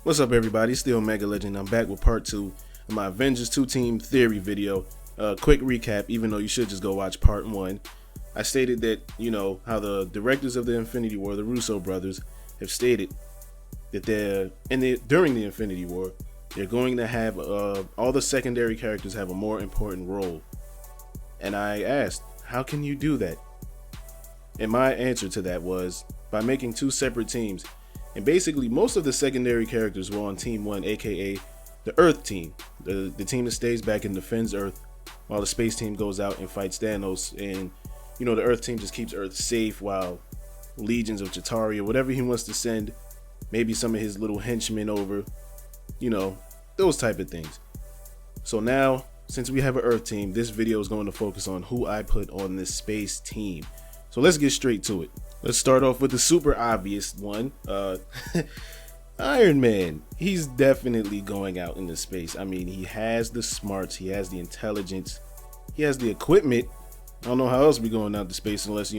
What's up, everybody? Still Mega Legend. I'm back with part 2 of my Avengers 2-team theory video. Quick recap, even though you should just go watch part 1. I stated that, how the directors of the Infinity War, the Russo brothers, have stated that during the Infinity War, they're going to have all the secondary characters have a more important role. And I asked, how can you do that? And my answer to that was by making 2 separate teams. And basically, most of the secondary characters were on Team 1, aka the Earth team. The team that stays back and defends Earth while the space team goes out and fights Thanos. And, the Earth team just keeps Earth safe while legions of Chitauri or whatever he wants to send, maybe some of his little henchmen over, those type of things. So now, since we have an Earth team, this video is going to focus on who I put on this space team. So let's get straight to it. Let's start off with the super obvious one. Iron Man. He's definitely going out into space. I mean, he has the smarts, he has the intelligence, he has the equipment. I don't know how else we're going out to space unless,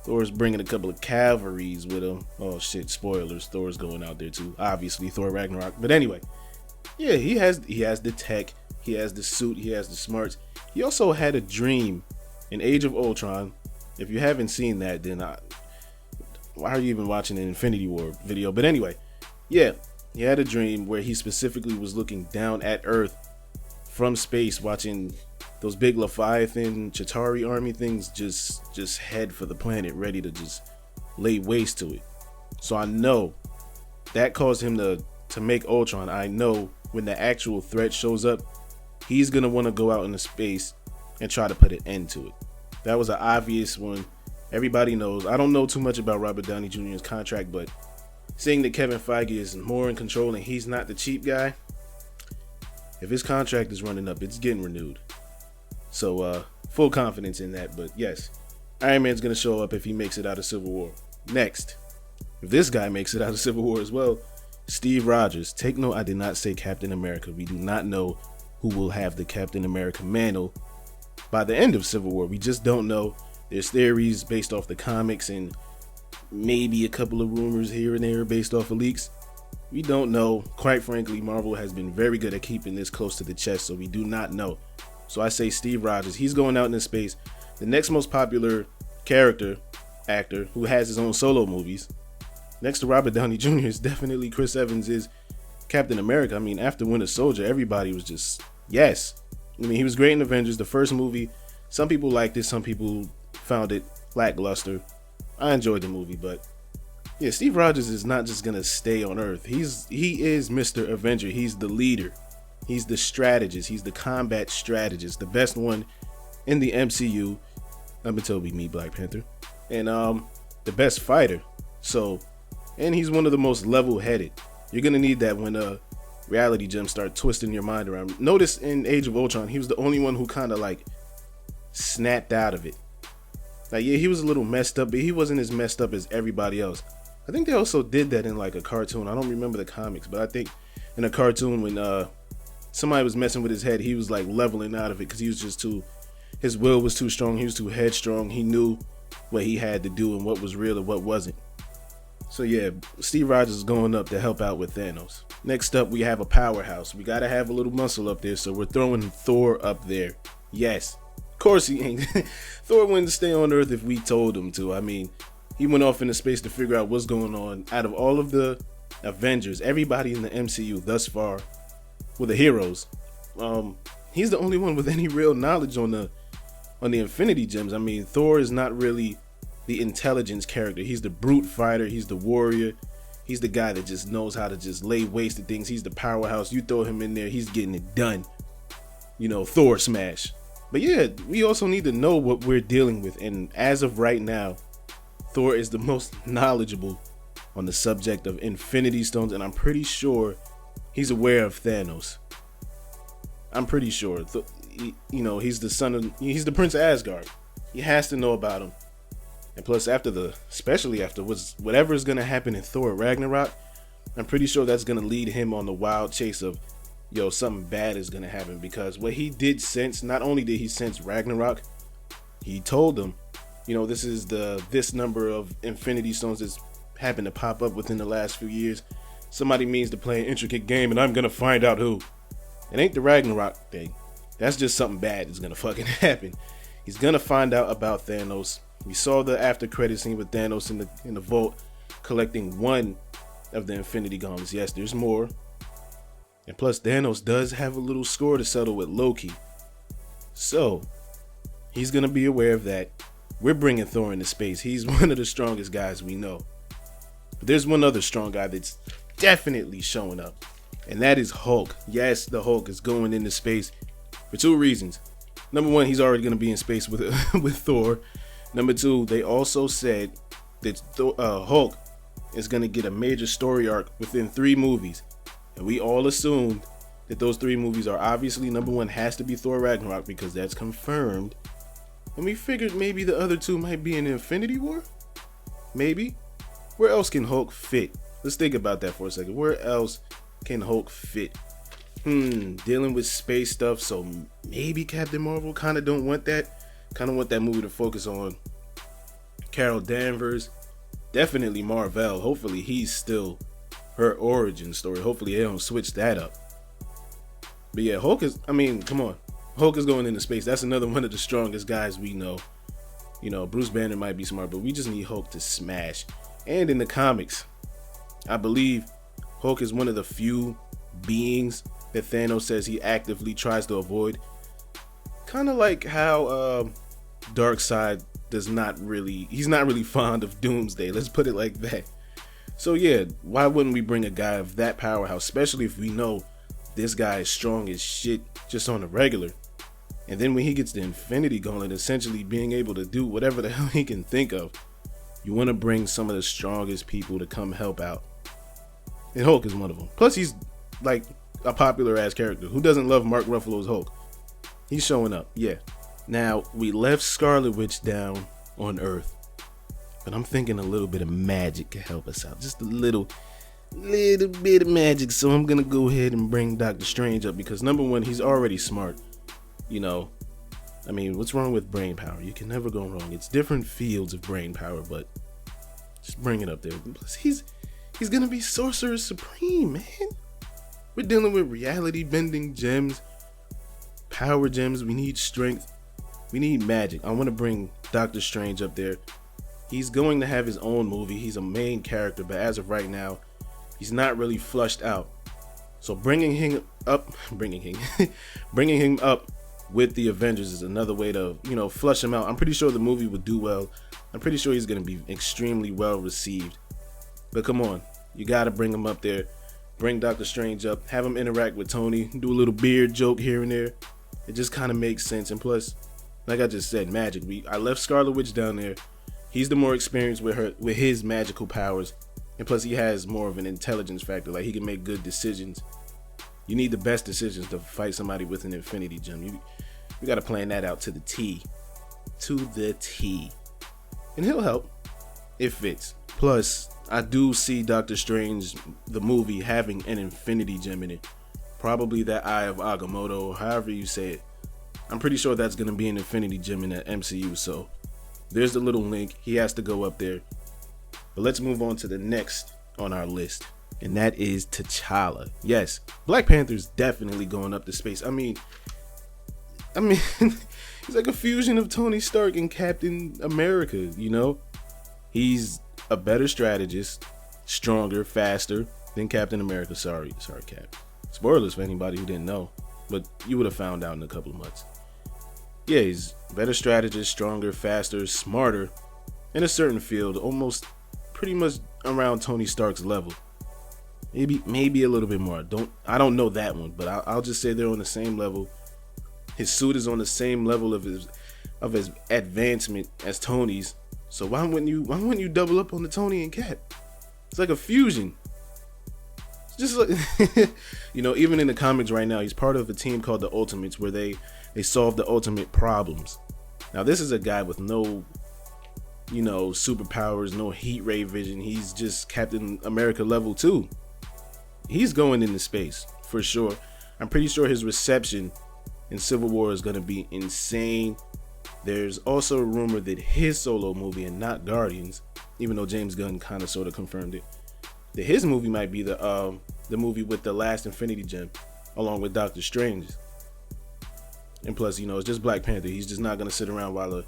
Thor's bringing a couple of cavalries with him. Oh shit, spoilers. Thor's going out there too. Obviously, Thor Ragnarok. But anyway, yeah, he has the tech, he has the suit, he has the smarts. He also had a dream in Age of Ultron. If you haven't seen that, then why are you even watching an Infinity War video? But anyway, yeah, he had a dream where he specifically was looking down at Earth from space, watching those big Leviathan Chitauri army things just head for the planet, ready to just lay waste to it. So I know that caused him to make Ultron. I know when the actual threat shows up, he's gonna want to go out into space and try to put an end to it. That was an obvious one. Everybody knows. I don't know too much about Robert Downey Jr.'s contract, but seeing that Kevin Feige is more in control and he's not the cheap guy, if his contract is running up, it's getting renewed. So full confidence in that. But yes, Iron Man's going to show up if he makes it out of Civil War. Next, if this guy makes it out of Civil War as well, Steve Rogers. Take note, I did not say Captain America. We do not know who will have the Captain America mantle by the end of Civil War. We just don't know. There's theories based off the comics and maybe a couple of rumors here and there based off of leaks. We don't know. Quite frankly, Marvel has been very good at keeping this close to the chest, so we do not know. So I say Steve Rogers. He's going out into space. The next most popular actor who has his own solo movies, next to Robert Downey Jr., is definitely Chris Evans is Captain America. I mean, after Winter Soldier, everybody was just, yes. I mean, he was great in Avengers, the first movie. Some people liked it, some people found it lackluster. I enjoyed the movie, but yeah, Steve Rogers is not just gonna stay on Earth. He is Mr. Avenger. He's the leader. He's the strategist. He's the combat strategist, the best one in the MCU up until we meet Black Panther, and the best fighter. So, and he's one of the most level-headed. You're gonna need that when reality gems start twisting your mind around. Notice in Age of Ultron, he was the only one who kind of like snapped out of it. Like, yeah, he was a little messed up, but he wasn't as messed up as everybody else. I think they also did that in like a cartoon. I don't remember the comics, but I think in a cartoon when somebody was messing with his head, he was like leveling out of it because he was just his will was too strong. He was too headstrong. He knew what he had to do and what was real and what wasn't. So yeah, Steve Rogers is going up to help out with Thanos. Next up, we have a powerhouse. We gotta have a little muscle up there, so we're throwing Thor up there. Yes, of course he ain't. Thor wouldn't stay on Earth if we told him to. I mean, he went off into space to figure out what's going on. Out of all of the Avengers, everybody in the MCU thus far, well, the heroes, he's the only one with any real knowledge on the Infinity Gems. I mean, Thor is not really the intelligence character. He's the brute fighter. He's the warrior. He's the guy that just knows how to just lay waste to things. He's the powerhouse. You throw him in there, he's getting it done. Thor smash. But yeah, we also need to know what we're dealing with. And as of right now, Thor is the most knowledgeable on the subject of Infinity Stones. And I'm pretty sure he's aware of Thanos. I'm pretty sure. He's he's the Prince of Asgard. He has to know about him. And plus, especially after whatever is going to happen in Thor Ragnarok, I'm pretty sure that's going to lead him on the wild chase of, something bad is going to happen. Because what he did sense, not only did he sense Ragnarok, he told them, this is this number of Infinity Stones that's happened to pop up within the last few years. somebody means to play an intricate game and I'm gonna find out who. It ain't the Ragnarok thing. That's just something bad that's gonna fucking happen. He's gonna find out about Thanos. We saw the after credit scene with Thanos in the vault collecting one of the Infinity Gauntlets. Yes, there's more. And plus Thanos does have a little score to settle with Loki. So he's gonna be aware of that. We're bringing Thor into space. He's one of the strongest guys we know. But there's one other strong guy that's definitely showing up. And that is Hulk. Yes, the Hulk is going into space for two reasons. Number one, he's already going to be in space with with Thor. Number two, they also said that Hulk is going to get a major story arc within 3 movies. And we all assumed that those 3 movies are obviously, number one has to be Thor Ragnarok because that's confirmed. And we figured maybe the other 2 might be in Infinity War? Maybe. Where else can Hulk fit? Let's think about that for a second. Where else can Hulk fit? Dealing with space stuff, so maybe Captain Marvel. Kind of don't want that. Kind of want that movie to focus on Carol Danvers. Definitely Marvel. Hopefully he's still her origin story. Hopefully they don't switch that up. But yeah, Hulk is, come on. Hulk is going into space. That's another one of the strongest guys we know. You know, Bruce Banner might be smart, but we just need Hulk to smash. And in the comics, I believe Hulk is one of the few beings that Thanos says he actively tries to avoid. Kind of like how Darkseid he's not really fond of Doomsday. Let's put it like that. So yeah, why wouldn't we bring a guy of that powerhouse, especially if we know this guy is strong as shit just on the regular. And then when he gets the Infinity Gauntlet, essentially being able to do whatever the hell he can think of, you want to bring some of the strongest people to come help out. And Hulk is one of them. Plus he's like a popular ass character. Who doesn't love Mark Ruffalo's Hulk? He's showing up, yeah. Now, we left Scarlet Witch down on Earth, but I'm thinking a little bit of magic could help us out. Just a little bit of magic. So I'm gonna go ahead and bring Doctor Strange up because number one, he's already smart. You know, what's wrong with brain power? You can never go wrong. It's different fields of brain power, but just bring it up there. Plus, he's gonna be Sorcerer Supreme, man. We're dealing with reality bending gems, power gems. We need strength. We need magic. I want to bring Doctor Strange up there. He's going to have his own movie. He's a main character, but as of right now, he's not really flushed out. So bringing him up with the Avengers is another way to, flush him out. I'm pretty sure the movie would do well. I'm pretty sure he's going to be extremely well received. But come on, you got to bring him up there. Bring Doctor Strange up, have him interact with Tony, do a little beard joke here and there. It just kind of makes sense. And plus, like I just said, magic. I left Scarlet Witch down there. He's the more experienced with his magical powers. And plus, he has more of an intelligence factor. Like, he can make good decisions. You need the best decisions to fight somebody with an Infinity Gem. You got to plan that out to the T. To the T. And he'll help. It fits. Plus, I do see Doctor Strange, the movie, having an Infinity Gem in it. Probably that Eye of Agamotto, however you say it. I'm pretty sure that's going to be an Infinity Gem in the MCU, so there's the little link. He has to go up there. But let's move on to the next on our list, and that is T'Challa. Yes, Black Panther's definitely going up to space. He's like a fusion of Tony Stark and Captain America, He's a better strategist, stronger, faster than Captain America. Sorry, Cap. Spoilers for anybody who didn't know, but you would have found out in a couple of months. Yeah, he's a better strategist, stronger, faster, smarter in a certain field, almost pretty much around Tony Stark's level. Maybe a little bit more. I don't know that one, but I'll just say they're on the same level. His suit is on the same level of his advancement as Tony's. So why wouldn't you double up on the Tony and Cap? It's like a fusion. It's just like even in the comics right now, he's part of a team called the Ultimates where they solve the ultimate problems. Now this is a guy with no superpowers, no heat ray vision. He's just Captain America level 2. He's going into space for sure. I'm pretty sure his reception in Civil War is going to be insane. There's also a rumor that his solo movie and not Guardians, even though James Gunn kind of sort of confirmed it, that his movie might be the movie with the last Infinity Gem, along with Doctor Strange. And plus, it's just Black Panther. He's just not gonna sit around while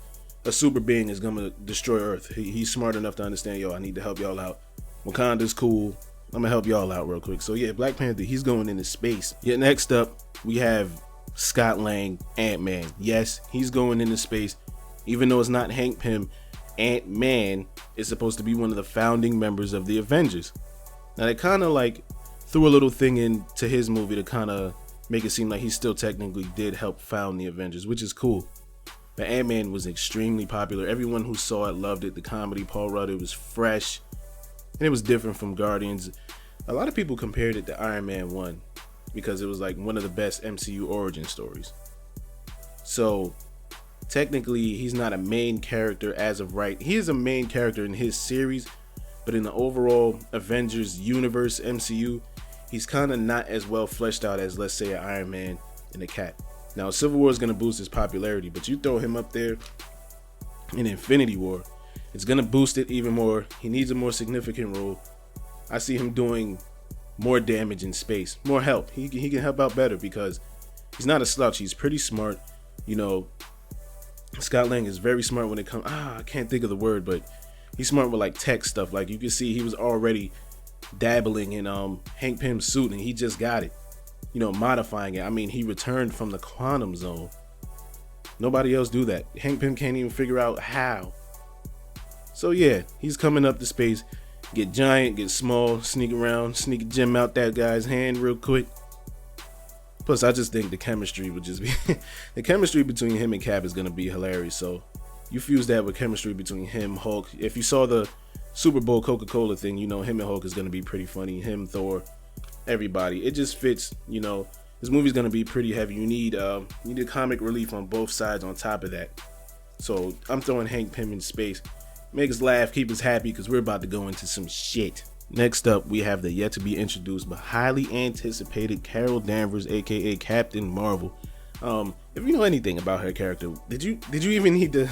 a super being is gonna destroy Earth. He's smart enough to understand, I need to help y'all out. Wakanda's cool. I'm gonna help y'all out real quick. So yeah, Black Panther, he's going into space. Yeah, next up, we have Scott Lang, Ant-Man. Yes, he's going into space. Even though it's not Hank Pym, Ant-Man is supposed to be one of the founding members of the Avengers. Now they kind of like threw a little thing into his movie to kind of make it seem like he still technically did help found the Avengers, which is cool. But Ant-Man was extremely popular. Everyone who saw it loved it. The comedy, Paul Rudd, it was fresh, and it was different from Guardians. A lot of people compared it to Iron Man 1 because it was like one of the best MCU origin stories. So technically, he's not a main character as of right. He is a main character in his series, but in the overall Avengers universe, MCU, he's kind of not as well fleshed out as, let's say, an Iron Man and a Cap. Now, Civil War is going to boost his popularity, but you throw him up there in Infinity War, it's going to boost it even more. He needs a more significant role. I see him doing more damage in space, more help. He can help out better because he's not a slouch. He's pretty smart. Scott Lang is very smart when it comes. I can't think of the word, but he's smart with like tech stuff. Like you can see, he was already dabbling in Hank Pym's suit, and he just got it. Modifying it. I mean, he returned from the quantum zone. Nobody else do that. Hank Pym can't even figure out how. So yeah, he's coming up to space. Get giant, get small, sneak around, sneak a gem out that guy's hand real quick. Plus, I just think the chemistry would just be the chemistry between him and Cap is gonna be hilarious. So you fuse that with chemistry between him, Hulk. If you saw the Super Bowl Coca-Cola thing, him and Hulk is gonna be pretty funny. Him, Thor, everybody. It just fits. This movie's gonna be pretty heavy. You need a comic relief on both sides on top of that. So I'm throwing Hank Pym in space. Make us laugh, keep us happy, because we're about to go into some shit. Next up, we have the yet to be introduced but highly anticipated Carol Danvers, aka Captain Marvel. If you know anything about her character, did you even need to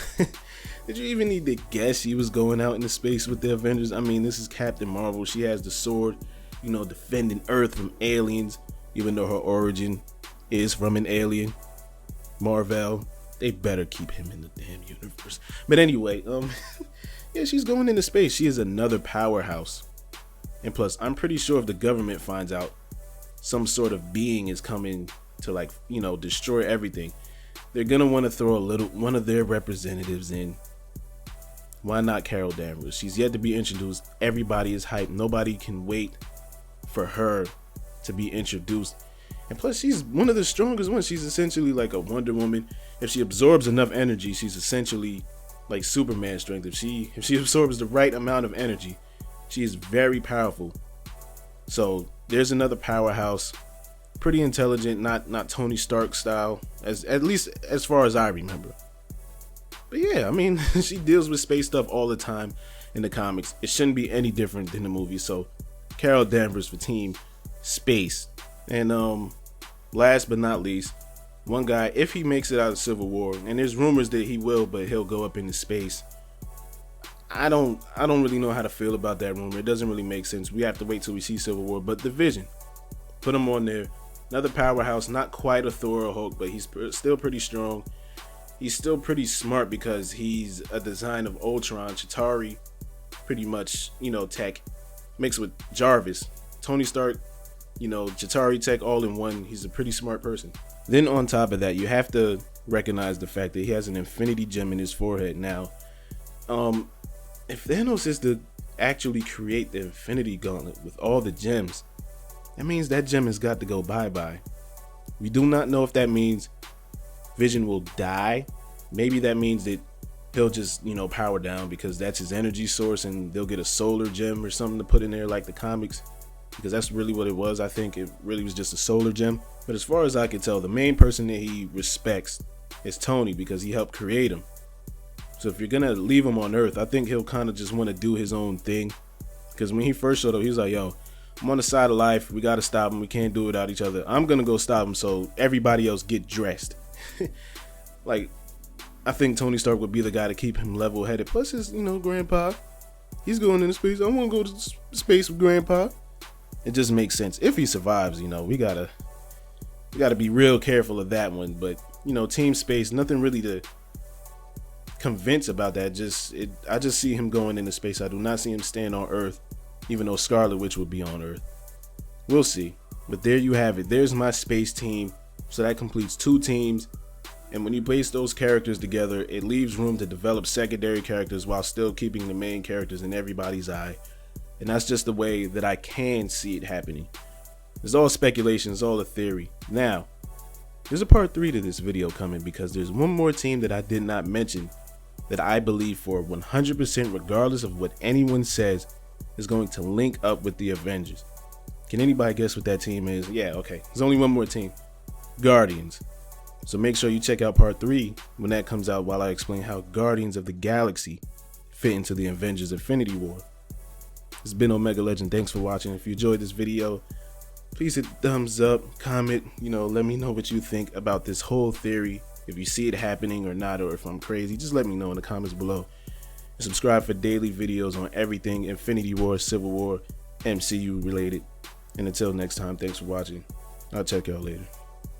did you even need to guess she was going out into space with the Avengers? I mean, this is Captain Marvel. She has the sword, defending Earth from aliens, even though her origin is from an alien. Marvel, they better keep him in the damn universe. But anyway, yeah, she's going into space. She is another powerhouse. And plus, I'm pretty sure if the government finds out some sort of being is coming to destroy everything, they're gonna want to throw one of their representatives in. Why not Carol Danvers? She's yet to be introduced. Everybody is hyped. Nobody can wait for her to be introduced. And plus, she's one of the strongest ones. She's essentially like a Wonder Woman. If she absorbs enough energy, she's essentially like Superman strength. If she absorbs the right amount of energy, she is very powerful. So there's another powerhouse, pretty intelligent, not Tony Stark style, at least as far as I remember. But yeah, I mean, she deals with space stuff all the time in the comics. It shouldn't be any different than the movie. So Carol Danvers for Team Space. And last but not least, one guy, if he makes it out of Civil War, and there's rumors that he will, but he'll go up into space. I don't really know how to feel about that rumor. It doesn't really make sense. We have to wait till we see Civil War. But the Vision, put him on there. Another powerhouse, not quite a Thor or Hulk, but he's still pretty strong. He's still pretty smart because he's a design of Ultron, Chitauri, pretty much, tech, mixed with Jarvis. Tony Stark, Chitauri tech all in one. He's a pretty smart person. Then on top of that, you have to recognize the fact that he has an infinity gem in his forehead. Now, if Thanos is to actually create the Infinity Gauntlet with all the gems, that means that gem has got to go bye-bye. We do not know if that means Vision will die. Maybe that means that he'll just, power down because that's his energy source, and they'll get a solar gem or something to put in there like the comics, because that's really what it was. I think it really was just a solar gem. But as far as I can tell, the main person that he respects is Tony, because he helped create him. So if you're gonna leave him on Earth, I think he'll kind of just want to do his own thing. Because when he first showed up, he was like, yo, I'm on the side of life. We gotta stop him. We can't do it without each other. I'm gonna go stop him so everybody else get dressed. I think Tony Stark would be the guy to keep him level-headed. Plus his, grandpa. He's going into space. I want to go to space with Grandpa. It just makes sense if he survives. We gotta be real careful of that one. But Team Space, nothing really to convince about that. I just see him going into space. I do not see him staying on Earth, even though Scarlet Witch would be on Earth. We'll see. But there you have it. There's my space team. So that completes 2 teams. And when you place those characters together, it leaves room to develop secondary characters while still keeping the main characters in everybody's eye. And that's just the way that I can see it happening. It's all speculation, it's all a theory. Now, there's a part 3 to this video coming because there's one more team that I did not mention that I believe for 100%, regardless of what anyone says, is going to link up with the Avengers. Can anybody guess what that team is? Yeah, okay. There's only one more team. Guardians. So make sure you check out part 3 when that comes out while I explain how Guardians of the Galaxy fit into the Avengers Infinity War. It's been Omega Legend. Thanks for watching. If you enjoyed this video, please hit thumbs up, comment, let me know what you think about this whole theory. If you see it happening or not, or if I'm crazy, just let me know in the comments below. And subscribe for daily videos on everything Infinity War, Civil War, MCU related. And until next time, thanks for watching. I'll check y'all later.